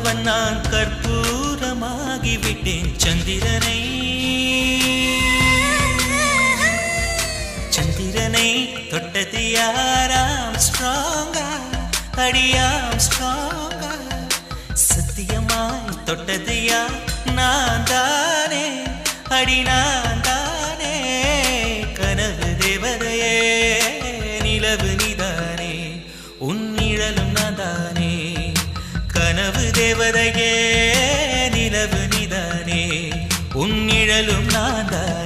பார்த்தவன் நான் கற்பூரமாகிவிட்டேன் சந்திரனை சந்திரனை தொட்டது யாராம் ஸ்ட்ராங்கா அடியாம் ஸ்ட்ராங்கா சத்தியமாய் தொட்டது யார் நான் தானே அடி நான் தானே கனவு தேவதையே நிலவு நீதானே உன் நிழலும் நான் தானே கனவு தேவதையே நிலவு நீதானே உன் நிழலும் நான் தானே